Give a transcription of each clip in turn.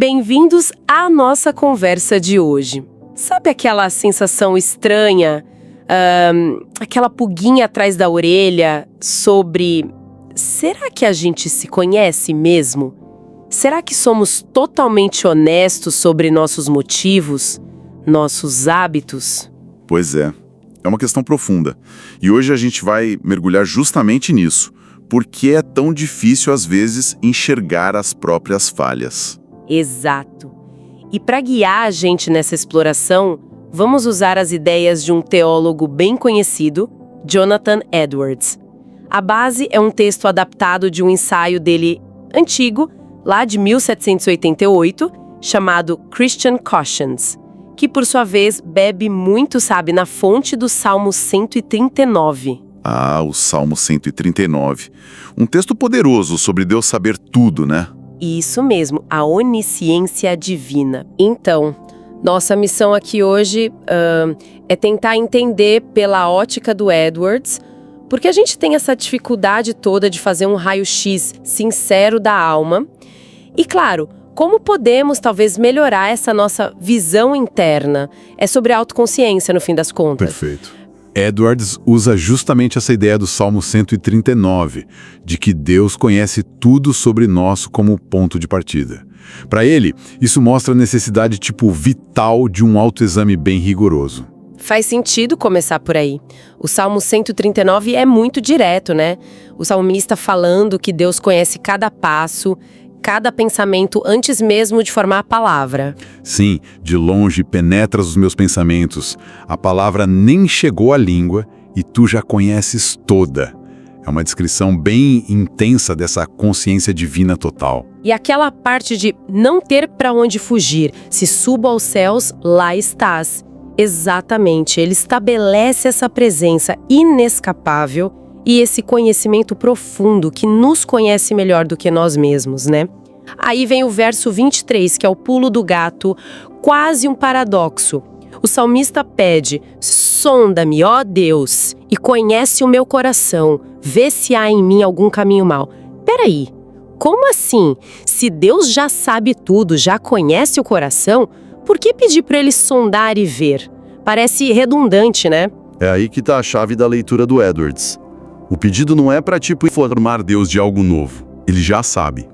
Bem-vindos à nossa conversa de hoje. Sabe aquela sensação estranha, aquela pulguinha atrás da orelha sobre... Será que a gente se conhece mesmo? Será que somos totalmente honestos sobre nossos motivos, nossos hábitos? Pois é uma questão profunda. E hoje a gente vai mergulhar justamente nisso. Por que é tão difícil, às vezes, enxergar as próprias falhas? Exato. E para guiar a gente nessa exploração, vamos usar as ideias de um teólogo bem conhecido, Jonathan Edwards. A base é um texto adaptado de um ensaio dele antigo, lá de 1788, chamado Christian Cautions, que por sua vez bebe muito, na fonte do Salmo 139. Ah, o Salmo 139. Um texto poderoso sobre Deus saber tudo, né? Isso mesmo, a onisciência divina. Então, nossa missão aqui hoje é tentar entender pela ótica do Edwards, porque a gente tem essa dificuldade toda de fazer um raio-x sincero da alma. E claro, como podemos talvez melhorar essa nossa visão interna? É sobre a autoconsciência, no fim das contas. Perfeito. Edwards usa justamente essa ideia do Salmo 139, de que Deus conhece tudo sobre nós como ponto de partida. Para ele, isso mostra a necessidade vital de um autoexame bem rigoroso. Faz sentido começar por aí. O Salmo 139 é muito direto, né? O salmista falando que Deus conhece cada passo, cada pensamento antes mesmo de formar a palavra. Sim, de longe penetras os meus pensamentos. A palavra nem chegou à língua e tu já conheces toda. É uma descrição bem intensa dessa consciência divina total. E aquela parte de não ter para onde fugir, se subo aos céus, lá estás. Exatamente, ele estabelece essa presença inescapável e esse conhecimento profundo que nos conhece melhor do que nós mesmos, né? Aí vem o verso 23, que é o pulo do gato, quase um paradoxo. O salmista pede: sonda-me, ó Deus, e conhece o meu coração, vê se há em mim algum caminho mau. Peraí, como assim? Se Deus já sabe tudo, já conhece o coração, por que pedir para ele sondar e ver? Parece redundante, né? É aí que está a chave da leitura do Edwards. O pedido não é para informar Deus de algo novo. Ele já sabe.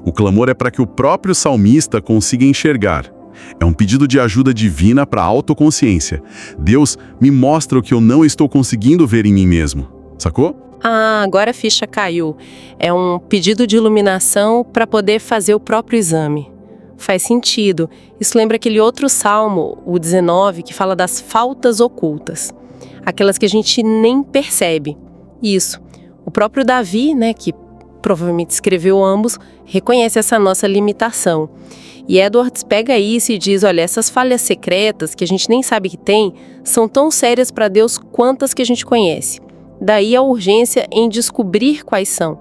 O clamor é para que o próprio salmista consiga enxergar. É um pedido de ajuda divina para a autoconsciência. Deus, me mostra o que eu não estou conseguindo ver em mim mesmo. Sacou? Ah, agora a ficha caiu. É um pedido de iluminação para poder fazer o próprio exame. Faz sentido. Isso lembra aquele outro salmo, o 19, que fala das faltas ocultas. Aquelas que a gente nem percebe. Isso. O próprio Davi, né, que provavelmente escreveu ambos, reconhece essa nossa limitação. E Edwards pega isso e diz, olha, essas falhas secretas que a gente nem sabe que tem, são tão sérias para Deus quanto as que a gente conhece. Daí a urgência em descobrir quais são.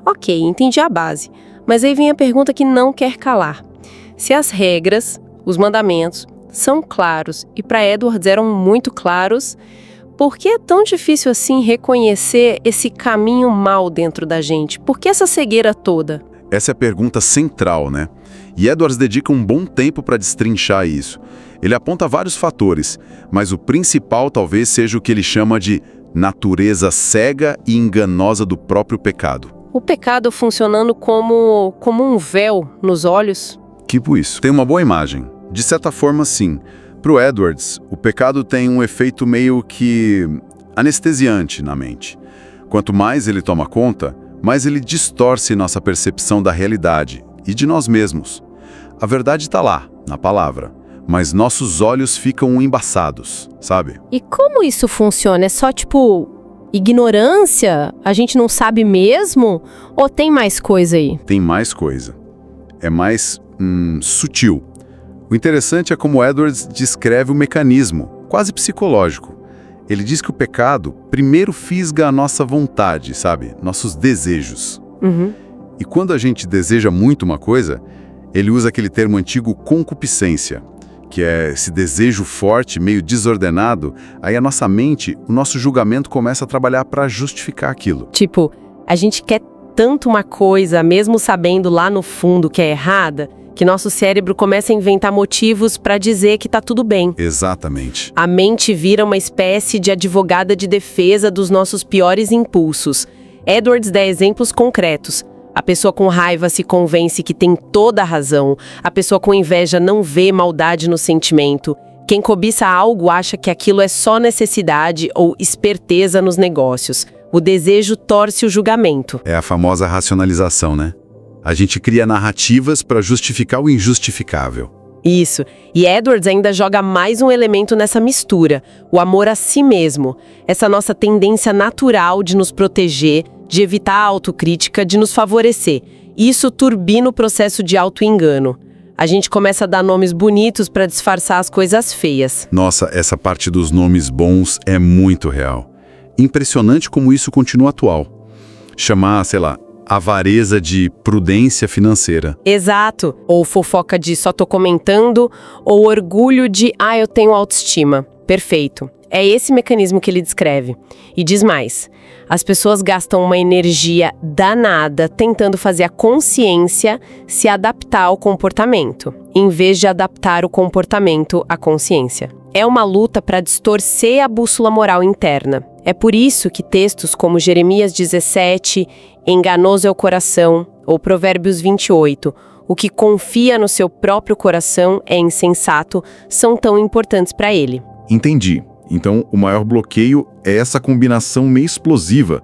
Ok, entendi a base. Mas aí vem a pergunta que não quer calar. Se as regras, os mandamentos, são claros e para Edwards eram muito claros, por que é tão difícil assim reconhecer esse caminho mau dentro da gente? Por que essa cegueira toda? Essa é a pergunta central, né? E Edwards dedica um bom tempo para destrinchar isso. Ele aponta vários fatores, mas o principal talvez seja o que ele chama de natureza cega e enganosa do próprio pecado. O pecado funcionando como um véu nos olhos? Tipo isso. Tem uma boa imagem. De certa forma, sim. Para o Edwards, o pecado tem um efeito meio que anestesiante na mente. Quanto mais ele toma conta, mais ele distorce nossa percepção da realidade e de nós mesmos. A verdade está lá, na palavra, mas nossos olhos ficam embaçados, sabe? E como isso funciona? É só ignorância? A gente não sabe mesmo? Ou tem mais coisa aí? Tem mais coisa. É mais sutil. O interessante é como Edwards descreve o mecanismo, quase psicológico. Ele diz que o pecado primeiro fisga a nossa vontade, sabe? Nossos desejos. Uhum. E quando a gente deseja muito uma coisa, ele usa aquele termo antigo concupiscência, que é esse desejo forte, meio desordenado, aí a nossa mente, o nosso julgamento começa a trabalhar para justificar aquilo. A gente quer tanto uma coisa, mesmo sabendo lá no fundo que é errada, que nosso cérebro começa a inventar motivos para dizer que tá tudo bem. Exatamente. A mente vira uma espécie de advogada de defesa dos nossos piores impulsos. Edwards dá exemplos concretos. A pessoa com raiva se convence que tem toda a razão. A pessoa com inveja não vê maldade no sentimento. Quem cobiça algo acha que aquilo é só necessidade ou esperteza nos negócios. O desejo torce o julgamento. É a famosa racionalização, né? A gente cria narrativas para justificar o injustificável. Isso. E Edwards ainda joga mais um elemento nessa mistura, o amor a si mesmo. Essa nossa tendência natural de nos proteger, de evitar a autocrítica, de nos favorecer. Isso turbina o processo de autoengano. A gente começa a dar nomes bonitos para disfarçar as coisas feias. Nossa, essa parte dos nomes bons é muito real. Impressionante como isso continua atual. Chamar, sei lá, avareza de prudência financeira. Exato. Ou fofoca de só tô comentando, ou orgulho de eu tenho autoestima. Perfeito. É esse mecanismo que ele descreve. E diz mais. As pessoas gastam uma energia danada tentando fazer a consciência se adaptar ao comportamento, em vez de adaptar o comportamento à consciência. É uma luta para distorcer a bússola moral interna. É por isso que textos como Jeremias 17, enganoso é o coração, ou Provérbios 28, o que confia no seu próprio coração é insensato, são tão importantes para ele. Entendi. Então, o maior bloqueio é essa combinação meio explosiva.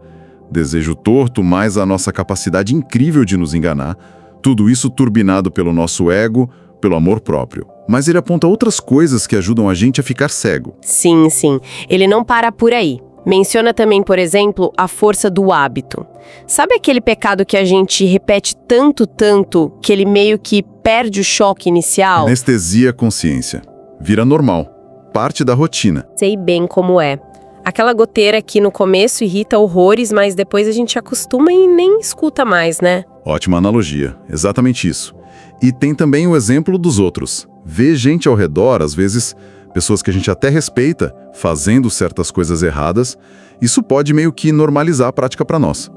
Desejo torto mais a nossa capacidade incrível de nos enganar, tudo isso turbinado pelo nosso ego, pelo amor próprio. Mas ele aponta outras coisas que ajudam a gente a ficar cego. Sim, sim. Ele não para por aí. Menciona também, por exemplo, a força do hábito. Sabe aquele pecado que a gente repete tanto, que ele meio que perde o choque inicial? Anestesia a consciência. Vira normal. Parte da rotina. Sei bem como é. Aquela goteira que no começo irrita horrores, mas depois a gente acostuma e nem escuta mais, né? Ótima analogia. Exatamente isso. E tem também o exemplo dos outros. Ver gente ao redor, às vezes, pessoas que a gente até respeita, fazendo certas coisas erradas, isso pode meio que normalizar a prática para nós.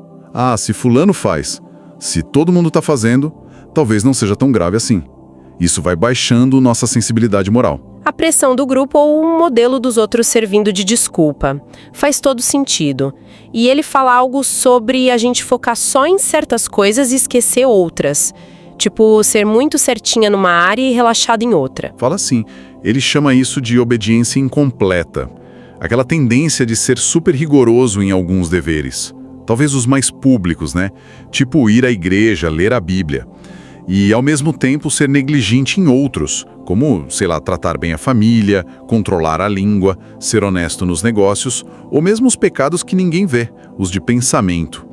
Se fulano faz, se todo mundo está fazendo, talvez não seja tão grave assim. Isso vai baixando nossa sensibilidade moral. A pressão do grupo ou o modelo dos outros servindo de desculpa. Faz todo sentido. E ele fala algo sobre a gente focar só em certas coisas e esquecer outras. Tipo, ser muito certinha numa área e relaxada em outra. Fala assim, ele chama isso de obediência incompleta. Aquela tendência de ser super rigoroso em alguns deveres. Talvez os mais públicos, né? Tipo ir à igreja, ler a Bíblia. E, ao mesmo tempo, ser negligente em outros, como, sei lá, tratar bem a família, controlar a língua, ser honesto nos negócios, ou mesmo os pecados que ninguém vê, os de pensamento.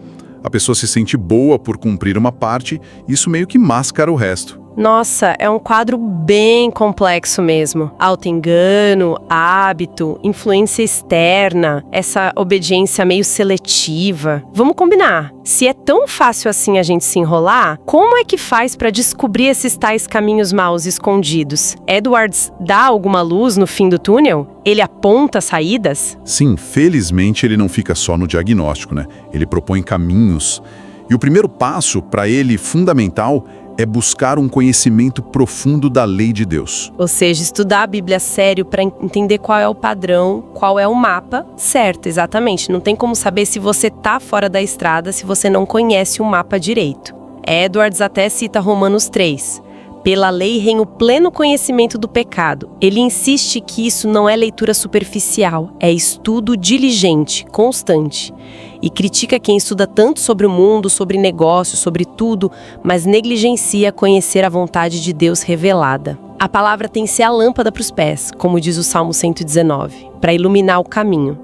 A pessoa se sente boa por cumprir uma parte, isso meio que mascara o resto. Nossa, é um quadro bem complexo mesmo. Autoengano, hábito, influência externa, essa obediência meio seletiva. Vamos combinar. Se é tão fácil assim a gente se enrolar, como é que faz para descobrir esses tais caminhos maus escondidos? Edwards dá alguma luz no fim do túnel? Ele aponta saídas? Sim, felizmente ele não fica só no diagnóstico, né? Ele propõe caminhos. E o primeiro passo, para ele, fundamental, é buscar um conhecimento profundo da lei de Deus. Ou seja, estudar a Bíblia a sério para entender qual é o padrão, qual é o mapa certo, exatamente. Não tem como saber se você tá fora da estrada se você não conhece o mapa direito. Edwards até cita Romanos 3. Pela lei reina o pleno conhecimento do pecado. Ele insiste que isso não é leitura superficial, é estudo diligente, constante. E critica quem estuda tanto sobre o mundo, sobre negócios, sobre tudo, mas negligencia conhecer a vontade de Deus revelada. A palavra tem que ser a lâmpada para os pés, como diz o Salmo 119, para iluminar o caminho.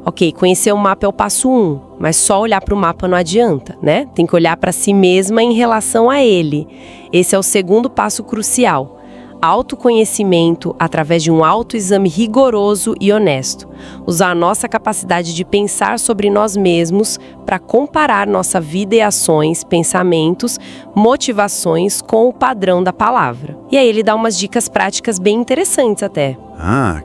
Ok, conhecer o mapa é o passo 1, mas só olhar para o mapa não adianta, né? Tem que olhar para si mesma em relação a ele. Esse é o segundo passo crucial. Autoconhecimento através de um autoexame rigoroso e honesto. Usar a nossa capacidade de pensar sobre nós mesmos para comparar nossa vida e ações, pensamentos, motivações com o padrão da palavra. E aí ele dá umas dicas práticas bem interessantes até.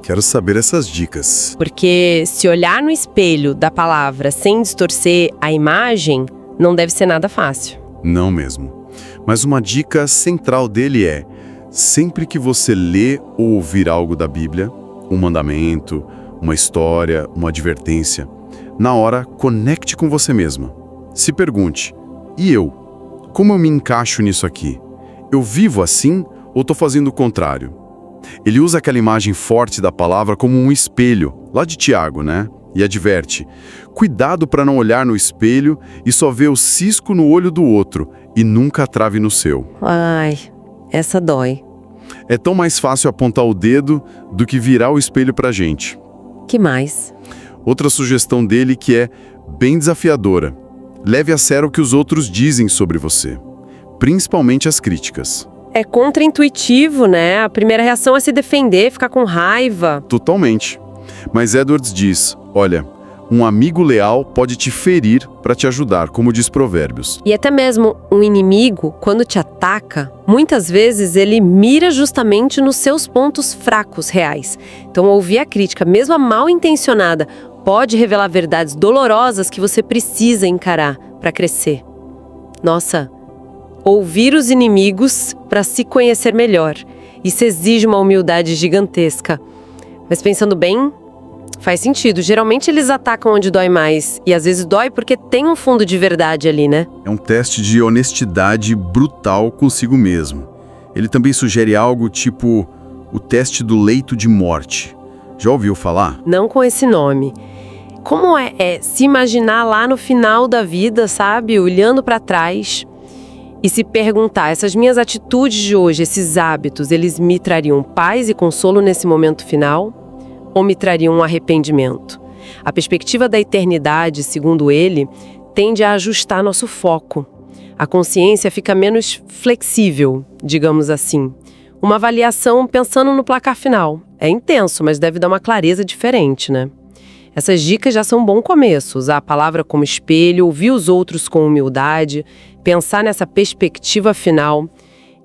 Quero saber essas dicas. Porque se olhar no espelho da palavra sem distorcer a imagem, não deve ser nada fácil. Não mesmo. Mas uma dica central dele é: sempre que você lê ou ouvir algo da Bíblia, um mandamento, uma história, uma advertência, na hora, conecte com você mesma. Se pergunte: e eu? Como eu me encaixo nisso aqui? Eu vivo assim ou estou fazendo o contrário? Ele usa aquela imagem forte da palavra como um espelho, lá de Tiago, né? E adverte: cuidado para não olhar no espelho e só ver o cisco no olho do outro e nunca a trave no seu. Ai, essa dói. É tão mais fácil apontar o dedo do que virar o espelho pra gente. Que mais? Outra sugestão dele que é bem desafiadora: leve a sério o que os outros dizem sobre você, principalmente as críticas. É contraintuitivo, né? A primeira reação é se defender, ficar com raiva. Totalmente. Mas Edwards diz: olha, um amigo leal pode te ferir para te ajudar, como diz Provérbios. E até mesmo um inimigo, quando te ataca, muitas vezes ele mira justamente nos seus pontos fracos reais. Então, ouvir a crítica, mesmo a mal intencionada, pode revelar verdades dolorosas que você precisa encarar para crescer. Nossa, ouvir os inimigos para se conhecer melhor. Isso exige uma humildade gigantesca. Mas pensando bem, faz sentido. Geralmente eles atacam onde dói mais. E às vezes dói porque tem um fundo de verdade ali, né? É um teste de honestidade brutal consigo mesmo. Ele também sugere algo tipo o teste do leito de morte. Já ouviu falar? Não com esse nome. Como é se imaginar lá no final da vida, sabe? Olhando para trás e se perguntar: essas minhas atitudes de hoje, esses hábitos, eles me trariam paz e consolo nesse momento final? Ou me trariam um arrependimento? A perspectiva da eternidade, segundo ele, tende a ajustar nosso foco. A consciência fica menos flexível, digamos assim. Uma avaliação pensando no placar final. É intenso, mas deve dar uma clareza diferente, né? Essas dicas já são um bom começo. Usar a palavra como espelho, ouvir os outros com humildade, pensar nessa perspectiva final.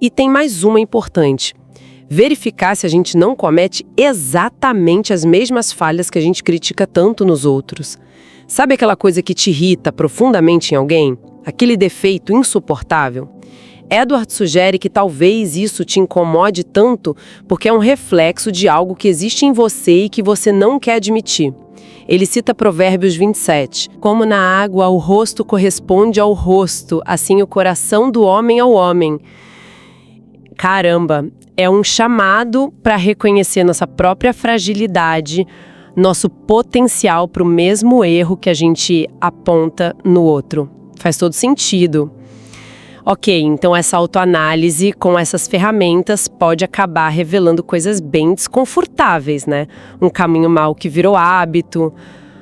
E tem mais uma importante: verificar se a gente não comete exatamente as mesmas falhas que a gente critica tanto nos outros. Sabe aquela coisa que te irrita profundamente em alguém? Aquele defeito insuportável? Edward sugere que talvez isso te incomode tanto porque é um reflexo de algo que existe em você e que você não quer admitir. Ele cita Provérbios 27. Como na água o rosto corresponde ao rosto, assim o coração do homem ao homem. Caramba, é um chamado para reconhecer nossa própria fragilidade, nosso potencial para o mesmo erro que a gente aponta no outro. Faz todo sentido. Ok, então essa autoanálise com essas ferramentas pode acabar revelando coisas bem desconfortáveis, né? Um caminho mau que virou hábito.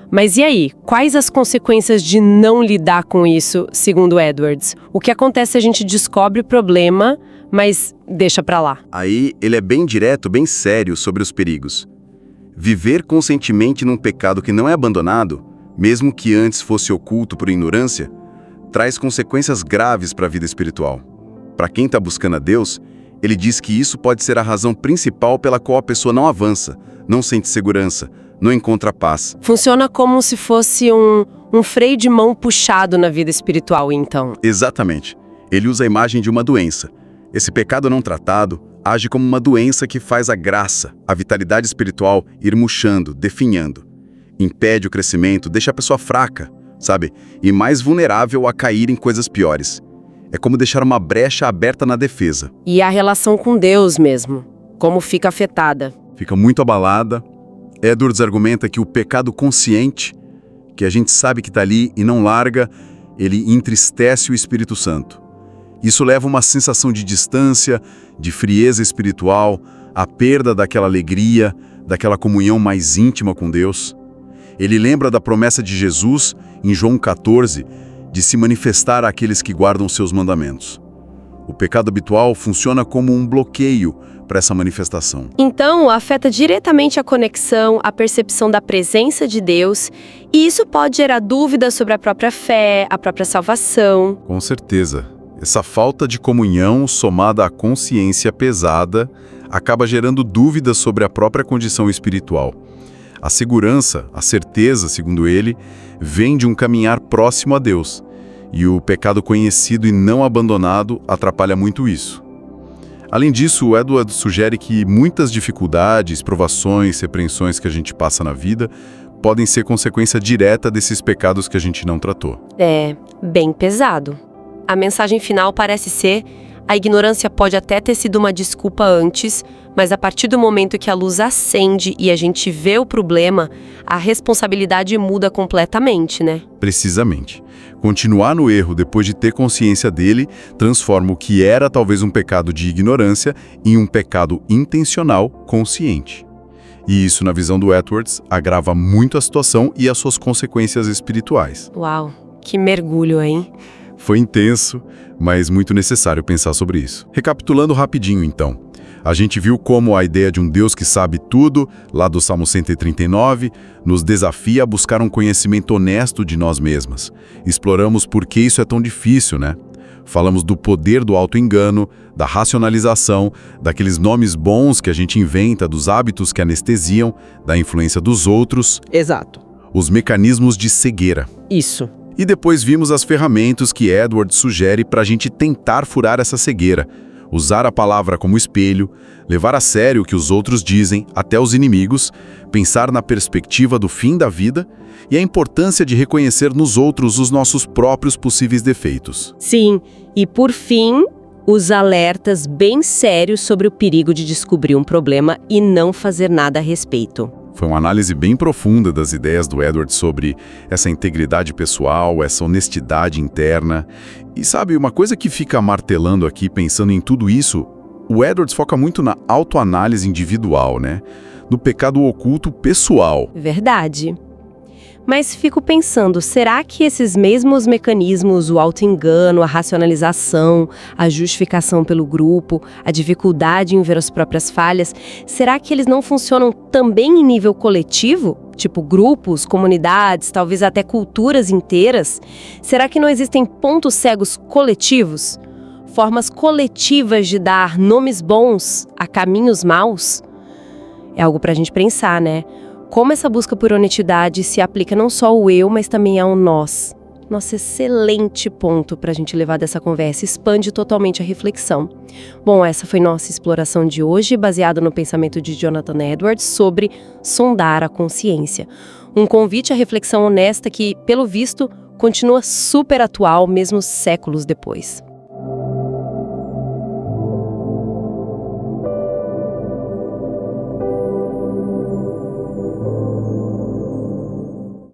Mas e aí? Quais as consequências de não lidar com isso, segundo Edwards? O que acontece se a gente descobre o problema, mas deixa pra lá? Aí ele é bem direto, bem sério sobre os perigos. Viver conscientemente num pecado que não é abandonado, mesmo que antes fosse oculto por ignorância, traz consequências graves para a vida espiritual. Para quem está buscando a Deus, ele diz que isso pode ser a razão principal pela qual a pessoa não avança, não sente segurança, não encontra paz. Funciona como se fosse um freio de mão puxado na vida espiritual, então. Exatamente. Ele usa a imagem de uma doença. Esse pecado não tratado age como uma doença que faz a graça, a vitalidade espiritual ir murchando, definhando. Impede o crescimento, deixa a pessoa fraca, sabe? E mais vulnerável a cair em coisas piores. É como deixar uma brecha aberta na defesa. E a relação com Deus mesmo, como fica afetada? Fica muito abalada. Edwards argumenta que o pecado consciente, que a gente sabe que está ali e não larga, ele entristece o Espírito Santo. Isso leva a uma sensação de distância, de frieza espiritual, a perda daquela alegria, daquela comunhão mais íntima com Deus. Ele lembra da promessa de Jesus, em João 14, de se manifestar àqueles que guardam seus mandamentos. O pecado habitual funciona como um bloqueio para essa manifestação. Então, afeta diretamente a conexão, a percepção da presença de Deus, e isso pode gerar dúvidas sobre a própria fé, a própria salvação. Com certeza. Essa falta de comunhão, somada à consciência pesada, acaba gerando dúvidas sobre a própria condição espiritual. A segurança, a certeza, segundo ele, vem de um caminhar próximo a Deus. E o pecado conhecido e não abandonado atrapalha muito isso. Além disso, o Edwards sugere que muitas dificuldades, provações, repreensões que a gente passa na vida podem ser consequência direta desses pecados que a gente não tratou. É, bem pesado. A mensagem final parece ser: a ignorância pode até ter sido uma desculpa antes, mas a partir do momento que a luz acende e a gente vê o problema, a responsabilidade muda completamente, né? Precisamente. Continuar no erro depois de ter consciência dele transforma o que era talvez um pecado de ignorância em um pecado intencional consciente. E isso, na visão do Edwards, agrava muito a situação e as suas consequências espirituais. Uau, que mergulho, hein? Foi intenso, mas muito necessário pensar sobre isso. Recapitulando rapidinho, então. A gente viu como a ideia de um Deus que sabe tudo, lá do Salmo 139, nos desafia a buscar um conhecimento honesto de nós mesmas. Exploramos por que isso é tão difícil, né? Falamos do poder do auto-engano, da racionalização, daqueles nomes bons que a gente inventa, dos hábitos que anestesiam, da influência dos outros. Exato. Os mecanismos de cegueira. Isso. E depois vimos as ferramentas que Edwards sugere para a gente tentar furar essa cegueira. Usar a palavra como espelho, levar a sério o que os outros dizem, até os inimigos, pensar na perspectiva do fim da vida e a importância de reconhecer nos outros os nossos próprios possíveis defeitos. Sim, e por fim, os alertas bem sérios sobre o perigo de descobrir um problema e não fazer nada a respeito. Foi uma análise bem profunda das ideias do Edwards sobre essa integridade pessoal, essa honestidade interna. E sabe, uma coisa que fica martelando aqui, pensando em tudo isso, o Edwards foca muito na autoanálise individual, né? No pecado oculto pessoal. Verdade. Mas fico pensando, será que esses mesmos mecanismos, o auto-engano, a racionalização, a justificação pelo grupo, a dificuldade em ver as próprias falhas, será que eles não funcionam também em nível coletivo? Tipo grupos, comunidades, talvez até culturas inteiras? Será que não existem pontos cegos coletivos? Formas coletivas de dar nomes bons a caminhos maus? É algo pra gente pensar, né? Como essa busca por honestidade se aplica não só ao eu, mas também ao nós. Nossa, excelente ponto para a gente levar dessa conversa, expande totalmente a reflexão. Bom, essa foi nossa exploração de hoje, baseada no pensamento de Jonathan Edwards sobre sondar a consciência. Um convite à reflexão honesta que, pelo visto, continua super atual mesmo séculos depois.